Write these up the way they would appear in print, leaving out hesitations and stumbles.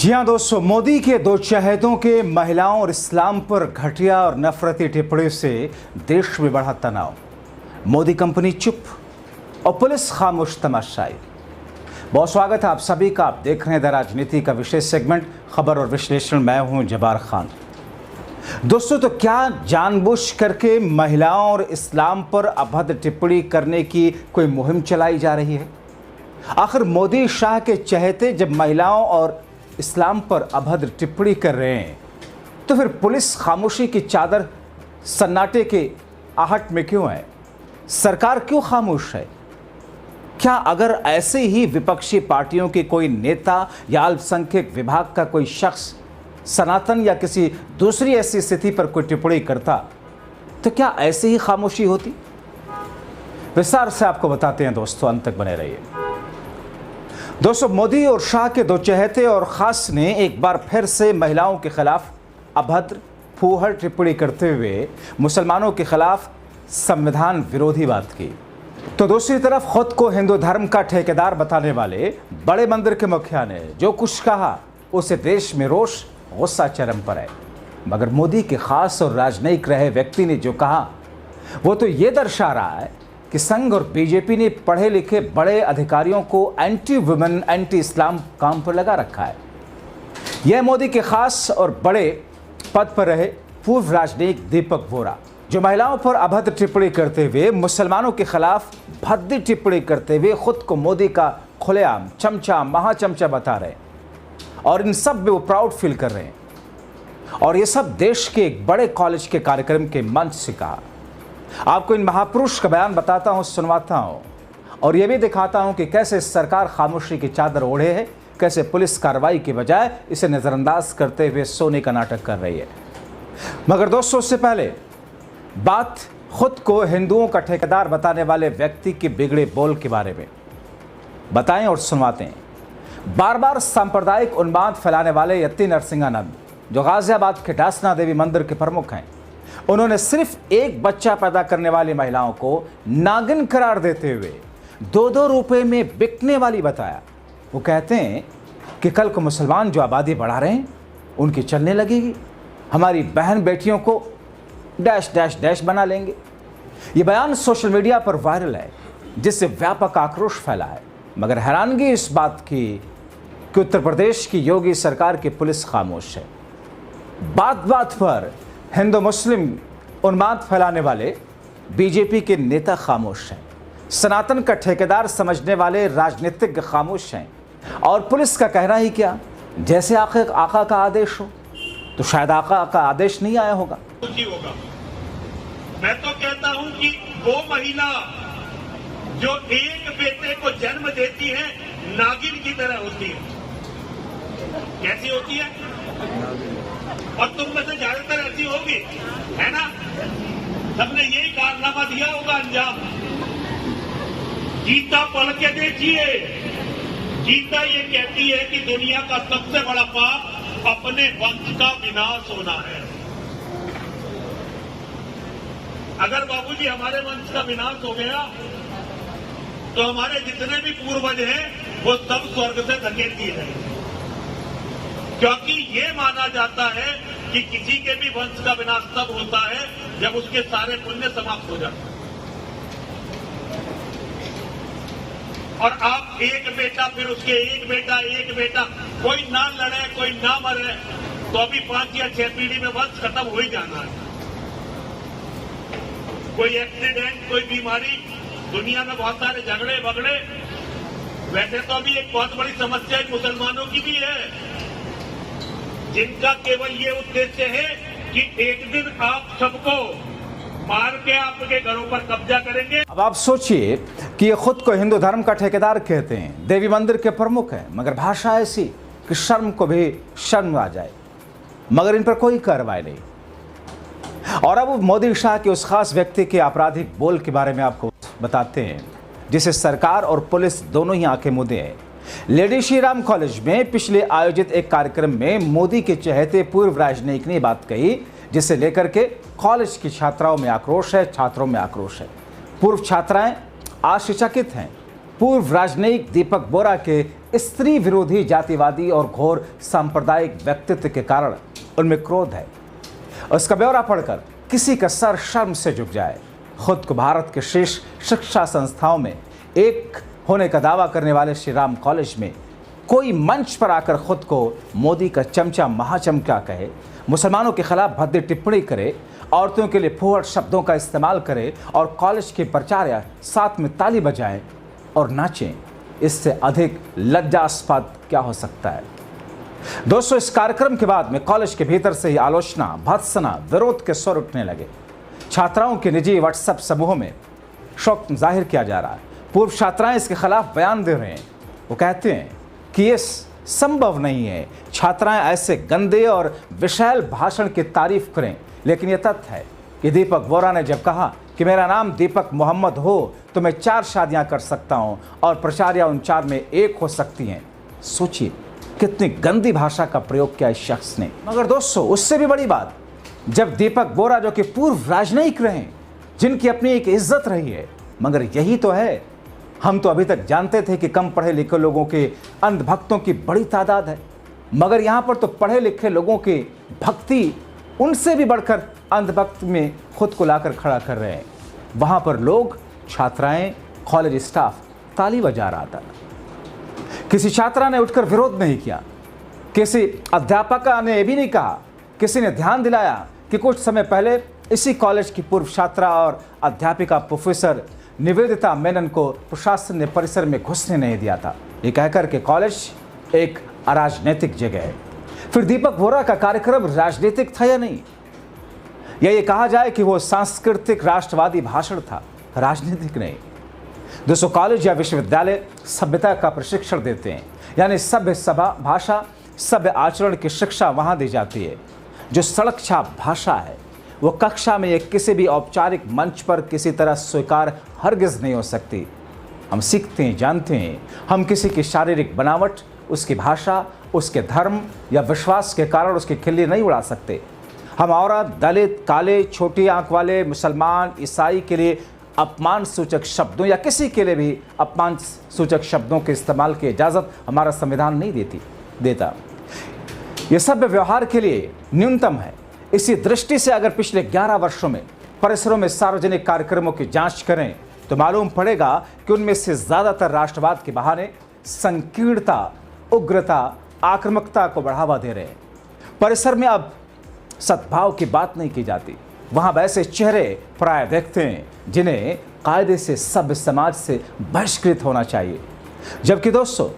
जी हाँ दोस्तों, मोदी के दो चहेतों के महिलाओं और इस्लाम पर घटिया और नफरती टिप्पणी से देश में बढ़ा तनाव। मोदी कंपनी चुप और पुलिस खामोश तमाशाई। बहुत स्वागत है आप सभी का। आप देख रहे हैं द राजनीति का विशेष सेगमेंट खबर और विश्लेषण। मैं हूं जब्बार खान। दोस्तों, तो क्या जानबूझ करके महिलाओं और इस्लाम पर अभद्र टिप्पणी करने की कोई मुहिम चलाई जा रही है? आखिर मोदी शाह के चहेते जब महिलाओं और इस्लाम पर अभद्र टिप्पणी कर रहे हैं तो फिर पुलिस खामोशी की चादर सन्नाटे के आहट में क्यों है? सरकार क्यों खामोश है? क्या अगर ऐसे ही विपक्षी पार्टियों के कोई नेता या अल्पसंख्यक विभाग का कोई शख्स सनातन या किसी दूसरी ऐसी स्थिति पर कोई टिप्पणी करता तो क्या ऐसे ही खामोशी होती? विस्तार से आपको बताते हैं दोस्तों, अंत तक बने रहिए। दोस्तों, मोदी और शाह के दो चहेते और खास ने एक बार फिर से महिलाओं के खिलाफ अभद्र फूहड़ टिप्पणी करते हुए मुसलमानों के खिलाफ संविधान विरोधी बात की। तो दूसरी तरफ खुद को हिंदू धर्म का ठेकेदार बताने वाले बड़े मंदिर के मुखिया ने जो कुछ कहा उसे देश में रोष गुस्सा चरम पर है। मगर मोदी के खास और राजनयिक रहे व्यक्ति ने जो कहा वो तो ये दर्शा रहा है कि संघ और बीजेपी ने पढ़े लिखे बड़े अधिकारियों को एंटी वुमेन एंटी इस्लाम काम पर लगा रखा है। यह मोदी के खास और बड़े पद पर रहे पूर्व राजनयिक दीपक वोरा, जो महिलाओं पर अभद्र टिप्पणी करते हुए मुसलमानों के खिलाफ भद्दी टिप्पणी करते हुए खुद को मोदी का खुलेआम चमचा महाचमचा बता रहे हैं और इन सब में वो प्राउड फील कर रहे हैं। और ये सब देश के एक बड़े कॉलेज के कार्यक्रम के मंच से कहा। आपको इन महापुरुष का बयान बताता हूं, सुनवाता हूं और यह भी दिखाता हूं कि कैसे सरकार खामोशी की चादर ओढ़े है, कैसे पुलिस कार्रवाई के बजाय इसे नजरअंदाज करते हुए सोने का नाटक कर रही है। मगर दोस्तों, उससे पहले बात खुद को हिंदुओं का ठेकेदार बताने वाले व्यक्ति के बिगड़े बोल के बारे में बताएं और सुनवाते हैं। बार बार सांप्रदायिक उन्माद फैलाने वाले यति नरसिंहानंद, जो गाजियाबाद के डासना देवी मंदिर के प्रमुख हैं, उन्होंने सिर्फ एक बच्चा पैदा करने वाली महिलाओं को नागिन करार देते हुए 2-2 रुपए में बिकने वाली बताया। वो कहते हैं कि कल को मुसलमान जो आबादी बढ़ा रहे हैं उनकी चलने लगेगी, हमारी बहन बेटियों को डैश डैश डैश बना लेंगे। ये बयान सोशल मीडिया पर वायरल है, जिससे व्यापक आक्रोश फैला है। मगर हैरानगी इस बात की कि उत्तर प्रदेश की योगी सरकार की पुलिस खामोश है। बात बात पर हिंदू मुस्लिम उन्माद फैलाने वाले बीजेपी के नेता खामोश हैं, सनातन का ठेकेदार समझने वाले राजनीतिज्ञ खामोश हैं और पुलिस का कहना ही क्या, जैसे आका का आदेश हो। तो शायद आका का आदेश नहीं आया होगा। मैं तो कहता हूं कि वो महिला जो एक बेटे को जन्म देती है नागिन की तरह होती है। कैसी होती है? और तुम में से ज्यादातर ऐसी होगी, है ना? सबने यही कारनामा दिया होगा अंजाम। गीता पढ़ के देखिए। गीता ये कहती है कि दुनिया का सबसे बड़ा पाप अपने वंश का विनाश होना है। अगर बाबूजी हमारे वंश का विनाश हो गया तो हमारे जितने भी पूर्वज हैं वो सब स्वर्ग से धकेल दिए जाएंगे, क्योंकि ये माना जाता है कि किसी के भी वंश का विनाश तब होता है जब उसके सारे पुण्य समाप्त हो जाते हैं। और आप एक बेटा, फिर उसके एक बेटा, कोई ना लड़े कोई ना मरे तो अभी 5 या 6 पीढ़ी में वंश खत्म हो ही जाना है। कोई एक्सीडेंट, कोई बीमारी, दुनिया में बहुत सारे झगड़े बगड़े। वैसे तो अभी एक बहुत बड़ी समस्या मुसलमानों की भी है, जिनका केवल ये उद्देश्य है कि एक दिन आप सबको मार के आपके घरों पर कब्जा करेंगे। अब आप सोचिए कि ये खुद को हिंदू धर्म का ठेकेदार कहते हैं, देवी मंदिर के प्रमुख हैं, मगर भाषा ऐसी कि शर्म को भी शर्म आ जाए, मगर इन पर कोई कार्रवाई नहीं। और अब मोदी शाह के उस खास व्यक्ति के आपराधिक बोल के बारे में आपको बताते हैं, जिसे सरकार और पुलिस दोनों ही आंखें मूंदे हैं। लेडी श्री राम कॉलेज में पिछले आयोजित एक कार्यक्रम में मोदी के चहेते पूर्व राजनयिक ने बात कही, जिसे लेकर के कॉलेज की छात्राओं में आक्रोश है, छात्रों में आक्रोश है। पूर्व छात्राएं आश्चर्यचकित हैं, पूर्व राजनयिक दीपक बोरा के स्त्री विरोधी, जातिवादी और घोर सांप्रदायिक व्यक्तित्व के कारण उनमें क्रोध है। उसका ब्यौरा पढ़कर किसी का सर शर्म से झुक जाए। खुद को भारत के शीर्ष शिक्षा संस्थाओं में एक होने का दावा करने वाले श्री राम कॉलेज में कोई मंच पर आकर खुद को मोदी का चमचा महाचमचा कहे, मुसलमानों के खिलाफ भद्दी टिप्पणी करे, औरतों के लिए फूहड़ शब्दों का इस्तेमाल करे और कॉलेज के प्राचार्य साथ में ताली बजाएं और नाचें, इससे अधिक लज्जास्पद क्या हो सकता है। दोस्तों, इस कार्यक्रम के बाद में कॉलेज के भीतर से ही आलोचना, भत्सना, विरोध के स्वर उठने लगे। छात्राओं के निजी व्हाट्सएप समूहों में शौक जाहिर किया जा रहा है। पूर्व छात्राएं इसके खिलाफ बयान दे रहे हैं। वो कहते हैं कि ये संभव नहीं है, छात्राएं ऐसे गंदे और विशाल भाषण की तारीफ करें। लेकिन यह तथ्य है कि दीपक बोरा ने जब कहा कि मेरा नाम दीपक मोहम्मद हो तो मैं 4 शादियां कर सकता हूं और प्राचार्य उन 4 में एक हो सकती हैं। सोचिए कितनी गंदी भाषा का प्रयोग किया इस शख्स ने। मगर दोस्तों, उससे भी बड़ी बात, जब दीपक बोरा जो कि पूर्व राजनयिक रहे, जिनकी अपनी एक इज्जत रही है, मगर यही तो है, हम तो अभी तक जानते थे कि कम पढ़े लिखे लोगों के अंधभक्तों की बड़ी तादाद है, मगर यहाँ पर तो पढ़े लिखे लोगों की भक्ति उनसे भी बढ़कर अंधभक्त में खुद को लाकर खड़ा कर रहे हैं। वहाँ पर लोग, छात्राएं, कॉलेज स्टाफ ताली बजा रहा था। किसी छात्रा ने उठकर विरोध नहीं किया, किसी अध्यापक ने यह भी नहीं कहा, किसी ने ध्यान दिलाया कि कुछ समय पहले इसी कॉलेज की पूर्व छात्रा और अध्यापिका प्रोफेसर निवेदिता मेनन को प्रशासन ने परिसर में घुसने नहीं दिया था, ये कहकर के कॉलेज एक अराजनीतिक जगह है। फिर दीपक बोरा का कार्यक्रम राजनीतिक था या नहीं, या ये कहा जाए कि वो सांस्कृतिक राष्ट्रवादी भाषण था, राजनीतिक नहीं। दोस्तों, कॉलेज या विश्वविद्यालय सभ्यता का प्रशिक्षण देते हैं, यानी सभ्य सभा भाषा, सभ्य आचरण की शिक्षा वहाँ दी जाती है। जो सड़क छाप भाषा है वो कक्षा में या किसी भी औपचारिक मंच पर किसी तरह स्वीकार हरगिज नहीं हो सकती। हम सीखते हैं, जानते हैं, हम किसी की शारीरिक बनावट, उसकी भाषा, उसके धर्म या विश्वास के कारण उसकी खिल्ली नहीं उड़ा सकते। हम औरत, दलित, काले, छोटी आंख वाले, मुसलमान, ईसाई के लिए अपमान सूचक शब्दों या किसी के लिए भी अपमान सूचक शब्दों के इस्तेमाल की इजाज़त हमारा संविधान नहीं देता। यह सभ्य व्यवहार के लिए न्यूनतम है। इसी दृष्टि से अगर पिछले 11 वर्षों में परिसरों में सार्वजनिक कार्यक्रमों की जांच करें तो मालूम पड़ेगा कि उनमें से ज़्यादातर राष्ट्रवाद के बहाने संकीर्णता, उग्रता, आक्रामकता को बढ़ावा दे रहे हैं। परिसर में अब सद्भाव की बात नहीं की जाती। वहाँ वैसे चेहरे प्राय देखते हैं जिन्हें कायदे से सभ्य समाज से बहिष्कृत होना चाहिए। जबकि दोस्तों,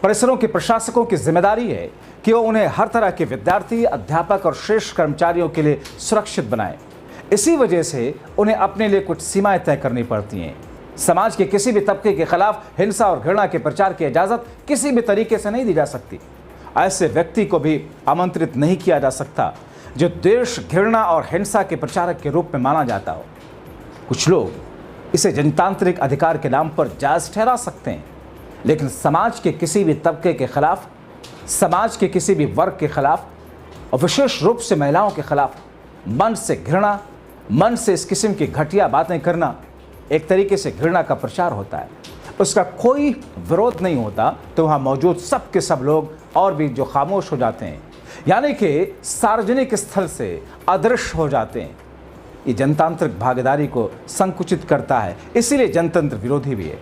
परिसरों के प्रशासकों की जिम्मेदारी है कि वो उन्हें हर तरह के विद्यार्थी, अध्यापक और शेष कर्मचारियों के लिए सुरक्षित बनाएं। इसी वजह से उन्हें अपने लिए कुछ सीमाएं तय करनी पड़ती हैं। समाज के किसी भी तबके के खिलाफ हिंसा और घृणा के प्रचार की इजाज़त किसी भी तरीके से नहीं दी जा सकती। ऐसे व्यक्ति को भी आमंत्रित नहीं किया जा सकता जो देश, घृणा और हिंसा के प्रचारक के रूप में माना जाता हो। कुछ लोग इसे जनतांत्रिक अधिकार के नाम पर जायज़ ठहरा सकते हैं, लेकिन समाज के किसी भी तबके के खिलाफ, समाज के किसी भी वर्ग के खिलाफ और विशेष रूप से महिलाओं के खिलाफ मन से घृणा, मन से इस किस्म की घटिया बातें करना एक तरीके से घृणा का प्रचार होता है। उसका कोई विरोध नहीं होता तो वहाँ मौजूद सब के सब लोग और भी जो खामोश हो जाते हैं, यानी कि सार्वजनिक स्थल से अदृश्य हो जाते हैं। ये जनतांत्रिक भागीदारी को संकुचित करता है, इसीलिए जनतंत्र विरोधी भी है।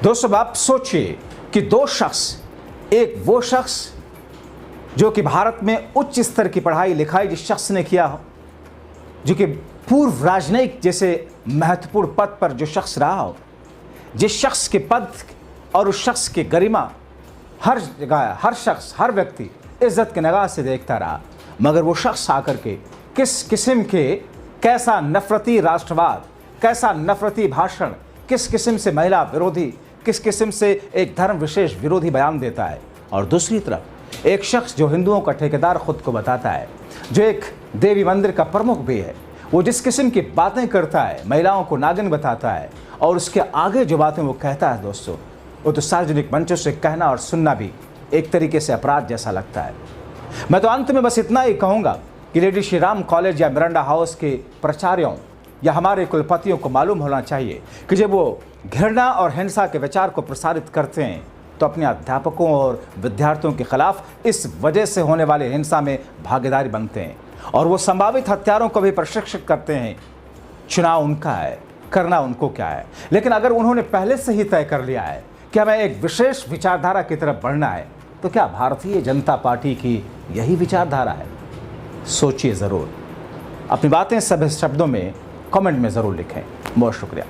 दोस्तों, आप सोचिए कि 2 शख्स, एक वो शख्स जो कि भारत में उच्च स्तर की पढ़ाई लिखाई जिस शख्स ने किया हो, जो कि पूर्व राजनयिक जैसे महत्वपूर्ण पद पर जो शख्स रहा हो, जिस शख्स के पद और उस शख्स की गरिमा हर जगह, हर शख्स, हर व्यक्ति इज्जत की निगाह से देखता रहा, मगर वो शख्स आकर के किस किस्म के, कैसा नफरती राष्ट्रवाद, कैसा नफरती भाषण, किस किस्म से महिला विरोधी, किस किस्म से एक धर्म विशेष विरोधी बयान देता है। और दूसरी तरफ एक शख्स जो हिंदुओं का ठेकेदार खुद को बताता है, जो एक देवी मंदिर का प्रमुख भी है, वो जिस किस्म की बातें करता है, महिलाओं को नागिन बताता है और उसके आगे जो बातें वो कहता है दोस्तों, वो तो सार्वजनिक मंचों से कहना और सुनना भी एक तरीके से अपराध जैसा लगता है। मैं तो अंत में बस इतना ही कहूँगा कि लेडी श्री राम कॉलेज या मिरांडा हाउस के प्राचार्यों, या हमारे कुलपतियों को मालूम होना चाहिए कि जब वो घृणा और हिंसा के विचार को प्रसारित करते हैं तो अपने अध्यापकों और विद्यार्थियों के खिलाफ इस वजह से होने वाली हिंसा में भागीदारी बनते हैं और वो संभावित हत्यारों को भी प्रशिक्षित करते हैं। चुनाव उनका है, करना उनको क्या है, लेकिन अगर उन्होंने पहले से ही तय कर लिया है कि हमें एक विशेष विचारधारा की तरफ बढ़ना है, तो क्या भारतीय जनता पार्टी की यही विचारधारा है? सोचिए ज़रूर। अपनी बातें सभी शब्दों में कमेंट में ज़रूर लिखें। बहुत शुक्रिया।